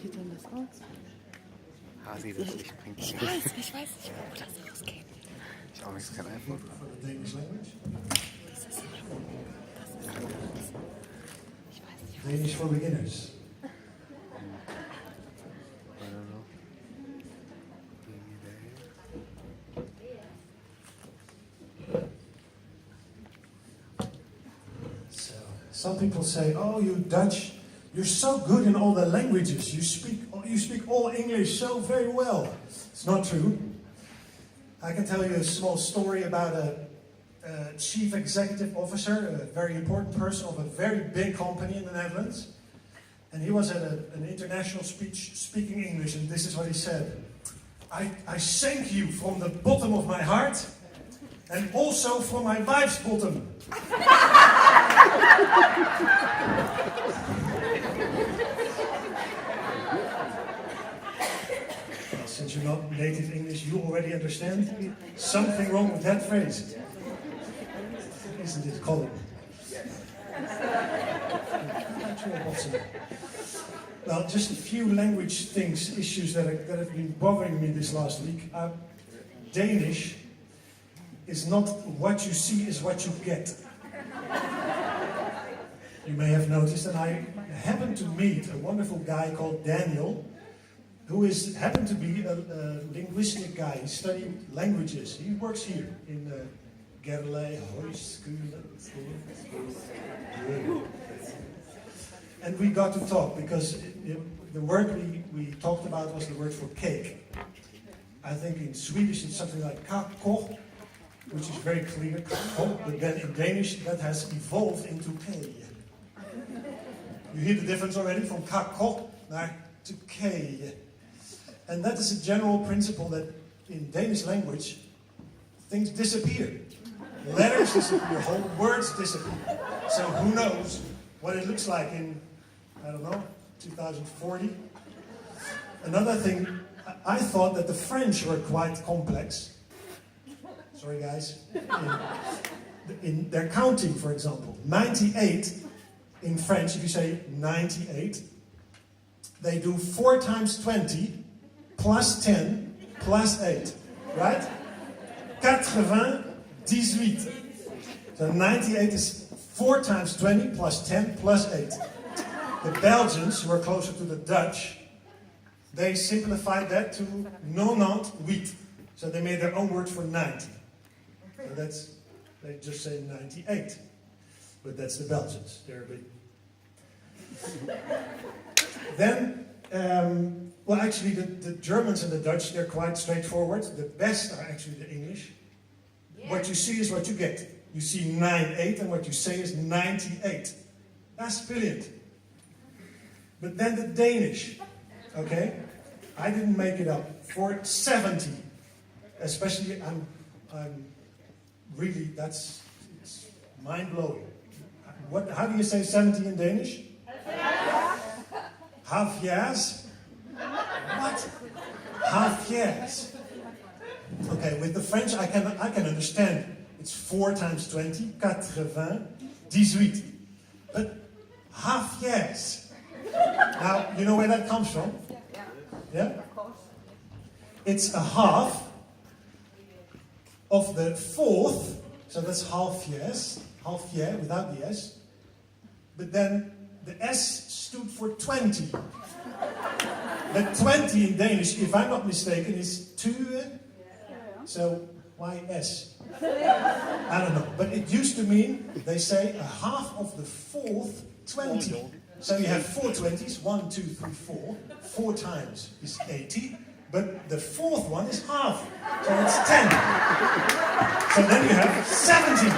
geht denn das raus? Hasi, das Licht bringt Ich weiß nicht, wo das rausgeht. Ich auch nicht, das kann einfach. Danish language? Dieses hier. Das ist das. Ich weiß nicht. Danish for beginners. I don't know. So, some people say, "Oh, you Dutch, you're so good in all the languages. You speak all English so very well." It's not true. I can tell you a small story about a chief executive officer, a very important person of a very big company in the Netherlands. And he was at an international speech speaking English, and this is what he said. I thank you from the bottom of my heart, and also from my wife's bottom. Well, since you're not native English, you already understand something wrong with that phrase. Isn't it, Colin? Well, just a few language issues that have been bothering me this last week. Danish is not what you see is what you get. You may have noticed that I happened to meet a wonderful guy called Daniel, who happened to be a linguistic guy. He studied languages. He works here in Gerlei And we got to talk because the word we talked about was the word for cake. I think in Swedish it's something like kakko, which is very clear, kakko, but then in Danish that has evolved into k. You hear the difference already from kakko to k. And that is a general principle that in Danish language things disappear. Letters disappear, whole words disappear. So who knows what it looks like in, I don't know, 2040. Another thing, I thought that the French were quite complex. Sorry guys. In their counting, for example. 98 in French, if you say 98, they do 4 times 20 plus 10 plus 8. Right? 98. So 98 is 4 times 20 plus 10 plus 8. The Belgians, who are closer to the Dutch, they simplified that to 98. So they made their own word for 90. So they just say 98. But that's the Belgians. They're a bit. Then, well, actually, the Germans and the Dutch, they're quite straightforward. The best are actually the English. Yeah. What you see is what you get. You see 98, and what you say is 98. That's brilliant. But then the Danish, okay? I didn't make it up. For 70, especially, I'm really, it's mind-blowing. How do you say 70 in Danish? Half years? What? Half years. Okay, with the French I can understand. It's 4 times 20, 98. But half years. Now, you know where that comes from? Yeah? It's a half of the 4th, so that's half year without the S. But then the S stood for 20. But 20 in Danish, if I'm not mistaken, is 2. So why S? I don't know. But it used to mean, they say, a half of the 4th 20. So you have 4 20s, 1, 2, 3, 4. 4 times is 80. But the 4th one is half. So it's 10. So then you have 70.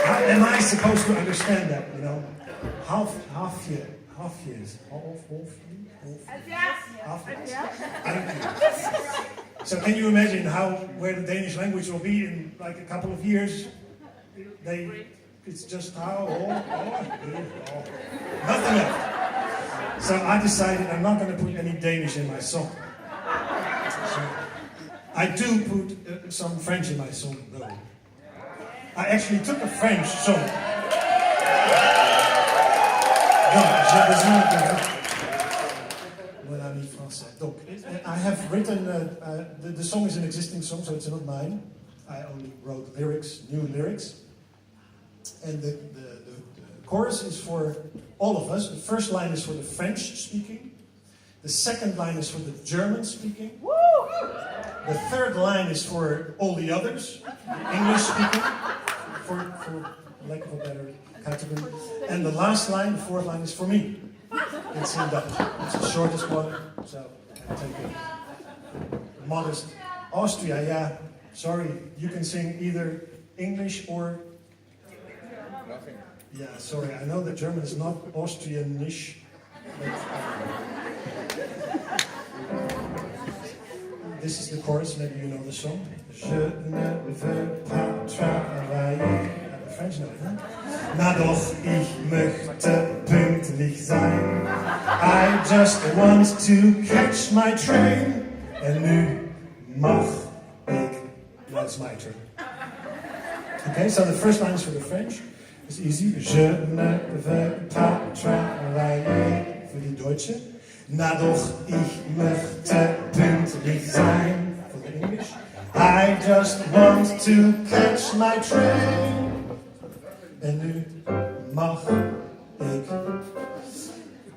How am I supposed to understand that, you know? Half years. Half years. So can you imagine where the Danish language will be in like a couple of years? It's just nothing left. So I decided I'm not going to put any Danish in my song. So I do put some French in my song though. I actually took a French song. Mon ami français. Donc, I have written, the song is an existing song, so it's not mine. I only wrote lyrics, new lyrics. And the chorus is for all of us. The first line is for the French speaking. The second line is for the German speaking. The third line is for all the others, English speaking, for lack of a better category. And the last line, the fourth line, is for me. It's in Dutch. It's the shortest one, so I take it. Modest. Austria, yeah. Sorry, you can sing either English or... Nothing. Yeah, sorry, I know that German is not Austrianish, but... This is the chorus, maybe you know the song. Je ne veux pas travailler. The French know it, huh? Na doch, ich möchte pünktlich sein. I just want to catch my train. En nu mag ik. Now it's my turn. Okay, so the first line is for the French. It's easy. Je ne veux pas travailler. Für die Deutsche. Na doch, ich möchte pünktlich sein. For the English. I just want to catch my train. En nu mag ik.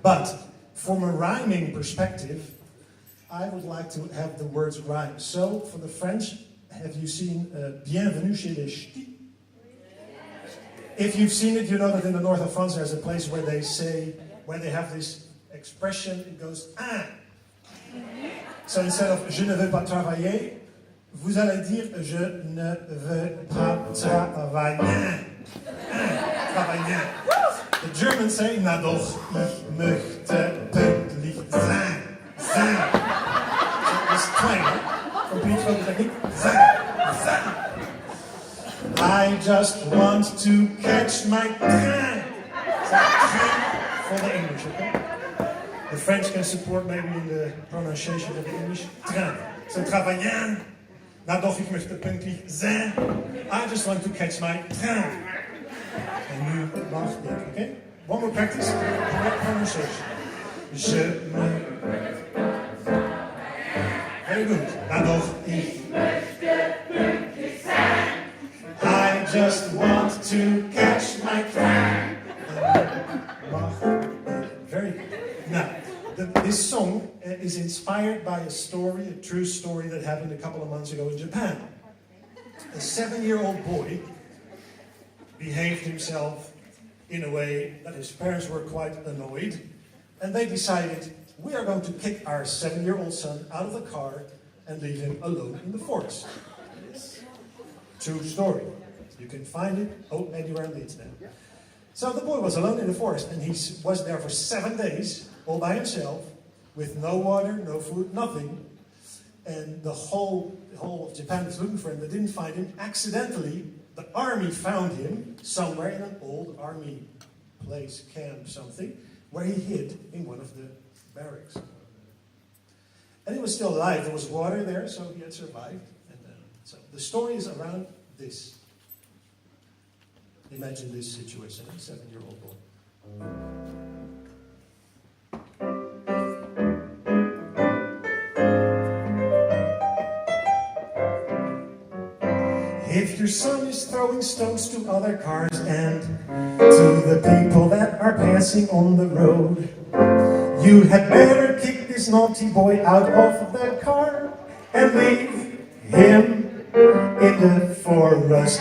But from a rhyming perspective, I would like to have the words rhyme. So for the French, have you seen Bienvenue chez les Ch'tis? If you've seen it, you know that in the north of France there's a place where they say, where they have this expression, it goes ah. So instead of je ne veux pas travailler, vous allez dire je ne veux pas travailler. Travailler. The Germans say na doch, ich möchte pünktlich sein. Sein. So this twang from Piet van der Techniek. Sein. Sein. I just want to catch my train. So, train for the English, okay? The French can support maybe in the pronunciation of the English. Train. So travailler. Na doch, ich möchte pünktlich sein. I just want to catch my train. En nu mag ik, okay? One more practice. Correct pronunciation. Je me... Very good. Na doch, ich... I just want to catch my train. Very good. Now, this song is inspired by a story, a true story that happened a couple of months ago in Japan. A 7-year-old boy behaved himself in a way that his parents were quite annoyed, and they decided, we are going to kick our 7-year-old son out of the car and leave him alone in the forest. True story. You can find it anywhere on the internet. So the boy was alone in the forest, and he was there for 7 days, all by himself, with no water, no food, nothing. And the whole of Japan was looking for him. They didn't find him. Accidentally, the army found him somewhere in an old army place, camp, something, where he hid in one of the barracks. And he was still alive. There was water there, so he had survived. And so the story is around this. Imagine this situation, a 7-year-old boy. If your son is throwing stones to other cars and to the people that are passing on the road, you had better kick this naughty boy out of the car and leave him in the forest.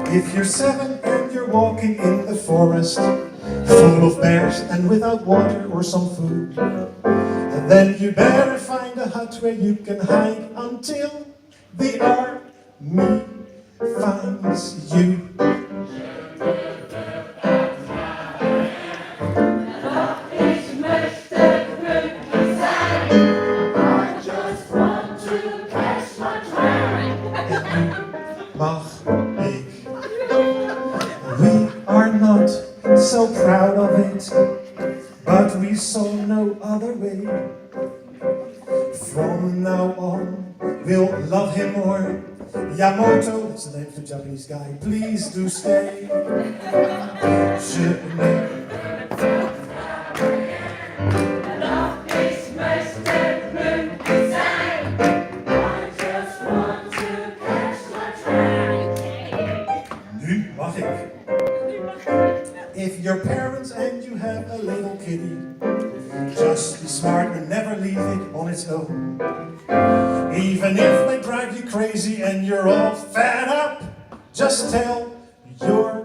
If you're 7 and you're walking in the forest, full of bears and without water or some food, then you better find a hut where you can hide until the army finds you. So proud of it, but we saw no other way. From now on, we'll love him more. Yamoto, that's the name of the Japanese guy, please do stay. Je n'ai Nu mag ik. If your parents and you have a little kitty, just be smart and never leave it on its own. Even if they drive you crazy and you're all fed up, just tell your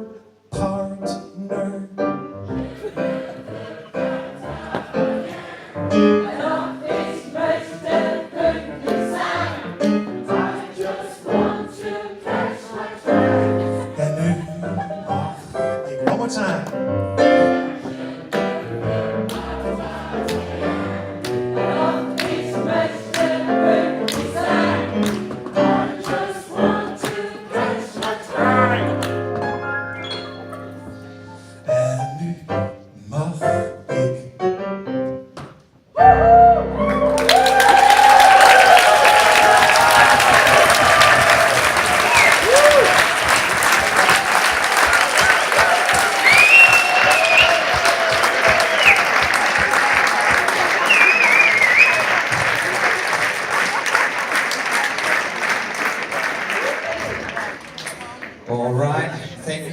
partner. En nu mag ik one more time. En nu mag ik. All right. Thank you.